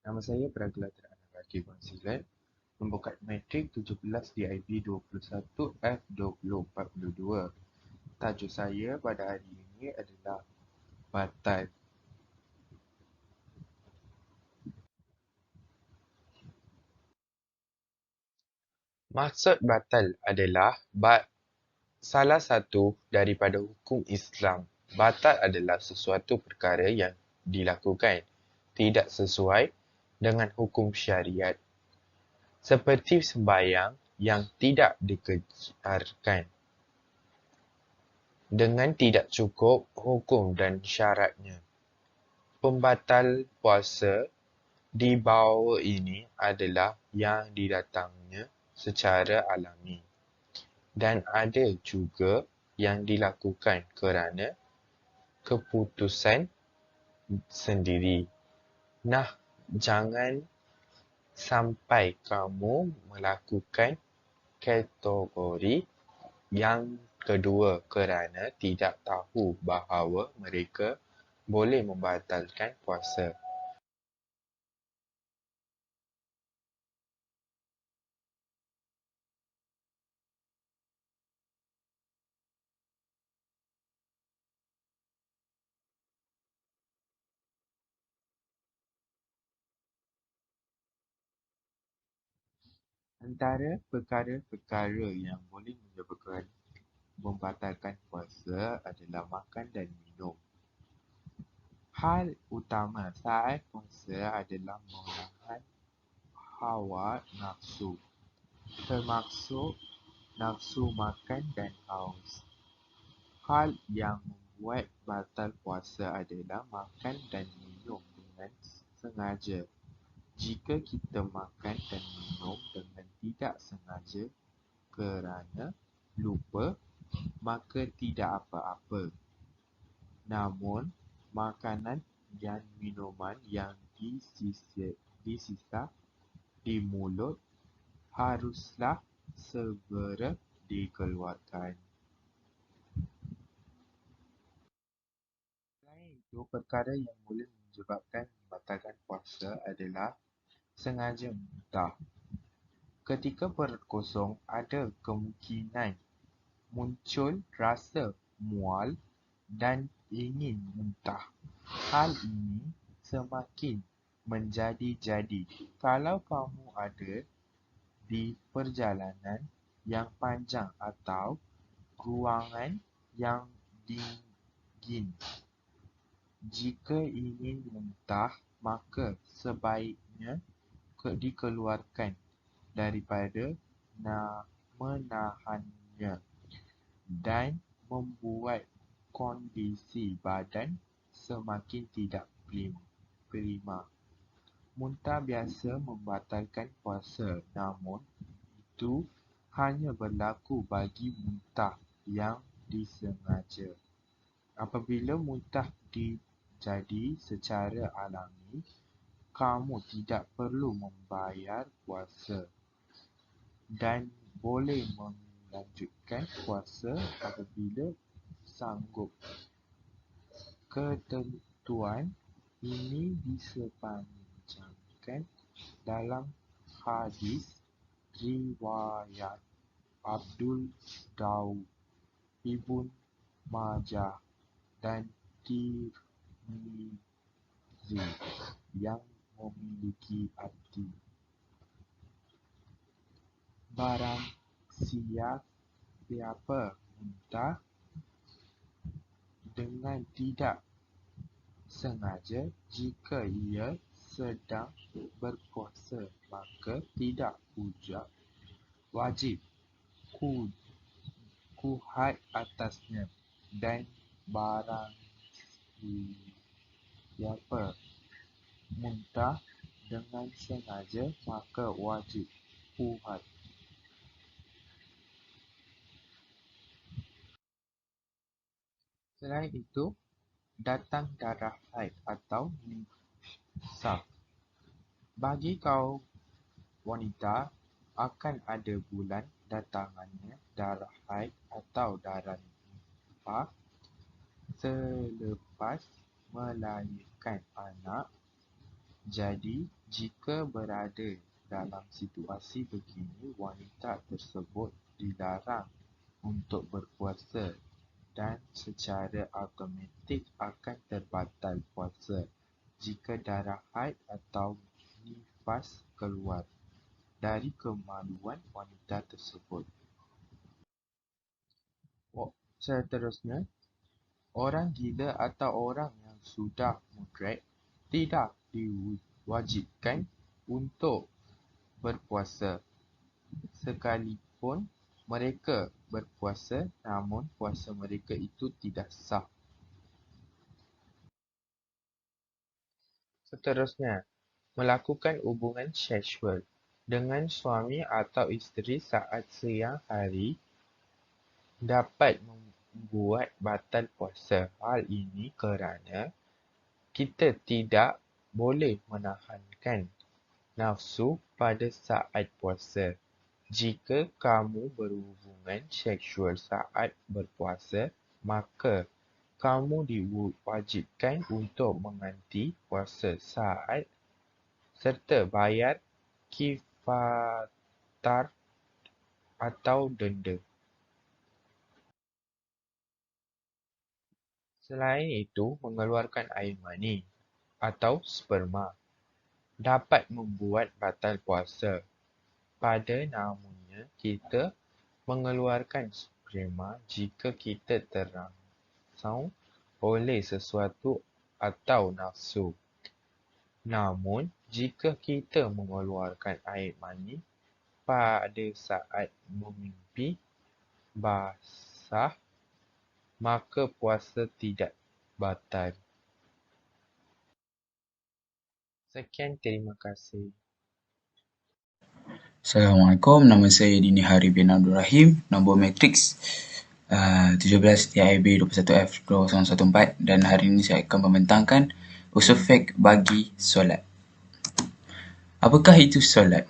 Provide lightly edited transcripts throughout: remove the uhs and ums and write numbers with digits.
Nama saya Praglatar Anaraki Consilat, membuka matrik 17 DIB 21 F2042. Tajuk saya pada hari ini adalah batal. Maksud batal adalah salah satu daripada hukum Islam. Batal adalah sesuatu perkara yang dilakukan tidak sesuai dengan hukum syariat. Seperti sembahyang yang tidak dikejarkan dengan tidak cukup hukum dan syaratnya. Pembatal puasa di bawah ini adalah yang didatangnya secara alami dan ada juga yang dilakukan kerana keputusan sendiri. Nah, jangan sampai kamu melakukan kategori yang kedua kerana tidak tahu bahawa mereka boleh membatalkan puasa. Antara perkara-perkara yang boleh menyebabkan membatalkan puasa adalah makan dan minum. Hal utama saat puasa adalah menahan hawa nafsu, termasuk nafsu makan dan haus. Hal yang membuat batal puasa adalah makan dan minum dengan sengaja. Jika kita makan dan minum dengan tidak sengaja kerana lupa, maka tidak apa-apa. Namun, makanan dan minuman yang disisa di mulut haruslah segera dikeluarkan. Selain itu, perkara yang boleh menyebabkan membatalkan puasa adalah sengaja muntah. Ketika perut kosong, ada kemungkinan muncul rasa mual dan ingin muntah. Hal ini semakin menjadi-jadi kalau kamu ada di perjalanan yang panjang atau ruangan yang dingin. Jika ingin muntah, maka sebaiknya dikeluarkan daripada menahannya dan membuat kondisi badan semakin tidak prima. Muntah biasa membatalkan puasa, namun itu hanya berlaku bagi muntah yang disengaja. Apabila muntah terjadi secara alami, kamu tidak perlu membayar puasa dan boleh melanjutkan puasa apabila sanggup. Ketentuan ini disepanjangkan dalam hadis riwayat Abdul Daud, Ibn Majah dan Tirmizi yang memiliki arti barang siapa muntah dengan tidak sengaja jika ia sedang berpuasa, maka tidak wajib kuhat atasnya, dan barang siapa muntah dengan sengaja maka wajib kuhat. Selain itu, datang darah haid atau nifas. Bagi kaum wanita, akan ada bulan datangannya darah haid atau darah nifas selepas melahirkan anak. Jadi, Jika berada dalam situasi begini, wanita tersebut dilarang untuk berpuasa dan secara automatik akan terbatal puasa jika darah haid atau nifas keluar dari kemaluan wanita tersebut. Seterusnya, orang gila atau orang yang sudah mudrik tidak diwajibkan untuk berpuasa sekalipun mereka berpuasa, namun puasa mereka itu tidak sah. Seterusnya, melakukan hubungan seksual dengan suami atau isteri saat siang hari dapat membuat batal puasa. Hal ini kerana kita tidak boleh menahankan nafsu pada saat puasa. Jika kamu berhubungan seksual saat berpuasa, maka kamu diwajibkan untuk menghenti puasa saat serta bayar kafarat atau denda. Selain itu, mengeluarkan air mani atau sperma dapat membuat batal puasa. Pada namunnya, kita mengeluarkan sperma jika kita terangsang oleh sesuatu atau nafsu. Namun, jika kita mengeluarkan air mani pada saat memimpi basah, maka puasa tidak batal. Sekian, terima kasih. Assalamualaikum, nama saya Dini Hari bin Abdul Rahim, nombor matrix 17 TIB 21F2014 dan hari ini saya akan membentangkan usul fiqh bagi solat. Apakah itu solat?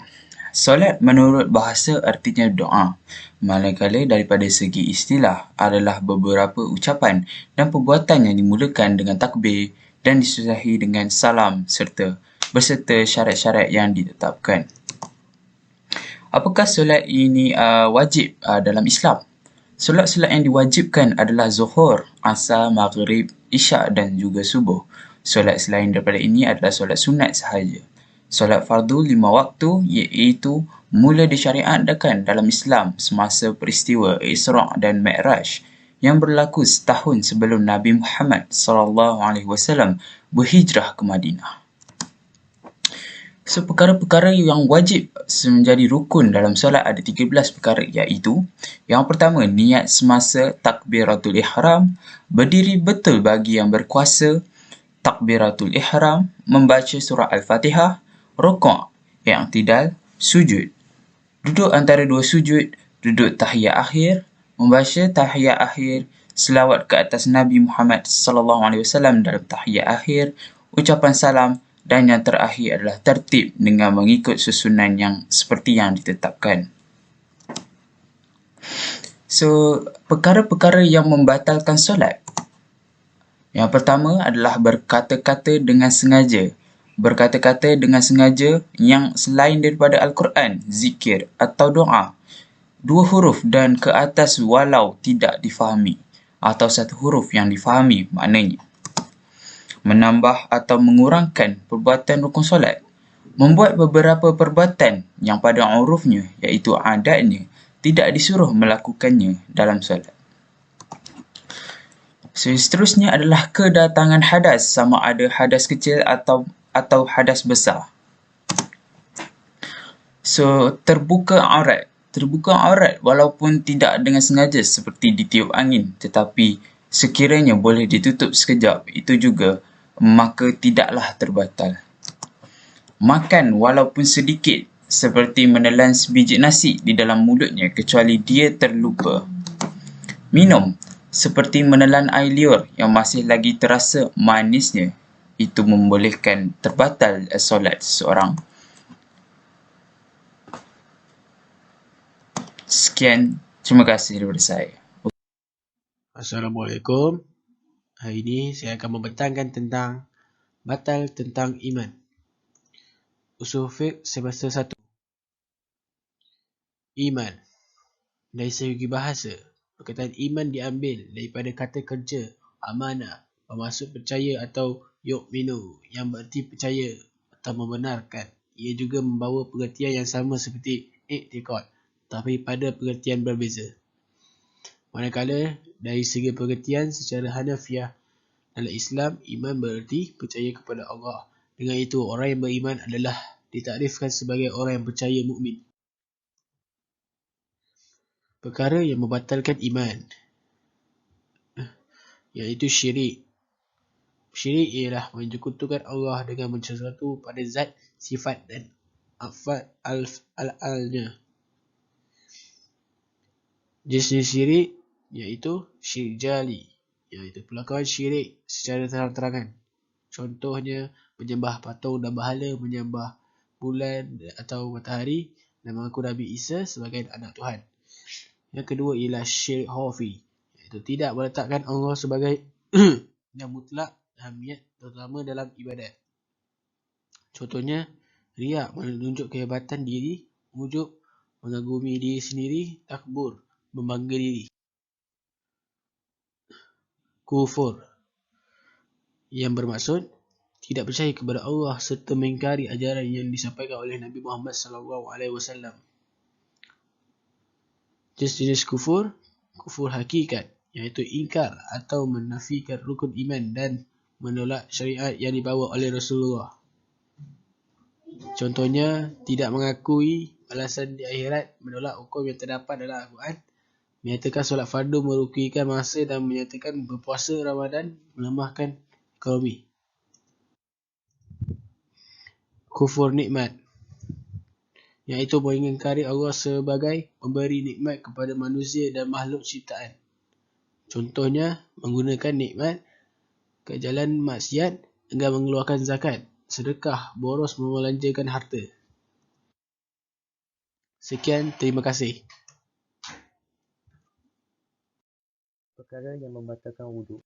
Solat menurut bahasa artinya doa, manakala daripada segi istilah adalah beberapa ucapan dan perbuatan yang dimulakan dengan takbir dan disudahi dengan salam berserta syarat-syarat yang ditetapkan. Apakah solat ini wajib dalam Islam? Solat-solat yang diwajibkan adalah Zuhur, Asar, Maghrib, Isyak dan juga Subuh. Solat selain daripada ini adalah solat sunat sahaja. Solat fardu 5 waktu iaitu mula disyariatkan dalam Islam semasa peristiwa Isra' dan Mi'raj yang berlaku setahun sebelum Nabi Muhammad SAW berhijrah ke Madinah. So, perkara-perkara yang wajib menjadi rukun dalam solat ada 13 perkara iaitu yang pertama, niat semasa takbiratul ihram, berdiri betul bagi yang berkuasa, takbiratul ihram, membaca surah Al-Fatihah, rukuk, i'tidal, sujud, duduk antara dua sujud, duduk tahiyat akhir, membaca tahiyat akhir, selawat ke atas Nabi Muhammad SAW dalam tahiyat akhir, ucapan salam dan yang terakhir adalah tertib dengan mengikut susunan yang seperti yang ditetapkan. So, perkara-perkara yang membatalkan solat. Yang pertama adalah berkata-kata dengan sengaja. Berkata-kata dengan sengaja yang selain daripada Al-Quran, zikir atau doa. 2 huruf dan ke atas walau tidak difahami. Atau 1 huruf yang difahami maknanya. Menambah atau mengurangkan perbuatan rukun solat. Membuat beberapa perbuatan yang pada urufnya iaitu adatnya tidak disuruh melakukannya dalam solat. So, seterusnya adalah kedatangan hadas, sama ada hadas kecil atau hadas besar. So, terbuka aurat. Terbuka aurat walaupun tidak dengan sengaja seperti ditiup angin, tetapi sekiranya boleh ditutup sekejap, itu juga maka tidaklah terbatal. Makan walaupun sedikit, seperti menelan sebiji nasi di dalam mulutnya kecuali dia terlupa. Minum, seperti menelan air liur yang masih lagi terasa manisnya, itu membolehkan terbatal solat seseorang. Sekian, terima kasih daripada saya. Assalamualaikum. Hari ini saya akan membentangkan tentang batal tentang iman. Usul Fiqh semester 1. Iman. Dari segi bahasa, perkataan iman diambil daripada kata kerja amanah, bermaksud percaya atau yu'minu yang berarti percaya atau membenarkan. Ia juga membawa pengertian yang sama seperti i'tiqad, tapi pada pengertian berbeza. Manakala dari segi pengertian secara Hanafiah dalam Islam, iman berarti percaya kepada Allah. Dengan itu, orang yang beriman adalah ditakrifkan sebagai orang yang percaya mukmin. Perkara yang membatalkan iman, iaitu syirik. Syirik ialah menyekutukan Allah dengan sesuatu pada zat, sifat dan af'al-nya. Jenis syirik iaitu syirik jali, iaitu pelakuan syirik secara terang-terangan. Contohnya menyembah patung dan berhala, menyembah bulan atau matahari dan mengaku Nabi Isa sebagai anak Tuhan. Yang kedua ialah syirik khafi, iaitu tidak meletakkan Allah sebagai yang mutlak ahamiat terutama dalam ibadat. Contohnya riak, menunjuk kehebatan diri, ujub, mengagumi diri sendiri, takbur, membangga diri. Kufur, yang bermaksud tidak percaya kepada Allah serta mengingkari ajaran yang disampaikan oleh Nabi Muhammad SAW. Jenis kufur, kufur hakikat, iaitu ingkar atau menafikan rukun iman dan menolak syariat yang dibawa oleh Rasulullah. Contohnya, tidak mengakui balasan di akhirat, menolak hukum yang terdapat dalam Al-Quran, menyatakan solat fardu merugikan masa dan menyatakan berpuasa Ramadan melemahkan ekonomi. Kufur nikmat, iaitu mengingkari Allah sebagai memberi nikmat kepada manusia dan makhluk ciptaan. Contohnya, menggunakan nikmat ke jalan maksiat, enggan mengeluarkan zakat, sedekah, boros membelanjakan harta. Sekian, terima kasih. Perkara yang membatalkan wuduk.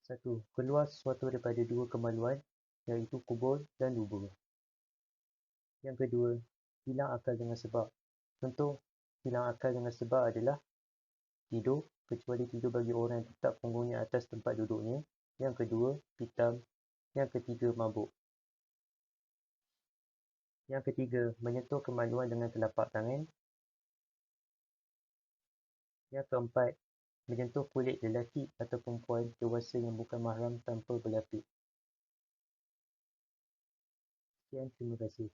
1. Keluar sesuatu daripada dua kemaluan, iaitu kubur dan dubur. Yang kedua, hilang akal dengan sebab. Contoh, hilang akal dengan sebab adalah tidur, kecuali tidur bagi orang yang tetap punggungnya atas tempat duduknya. Yang kedua, hitam. Yang ketiga, mabuk. Yang ketiga, menyentuh kemaluan dengan telapak tangan. Yang keempat, menyentuh kulit lelaki atau perempuan dewasa yang bukan mahram tanpa berlapis. Sekian, terima kasih.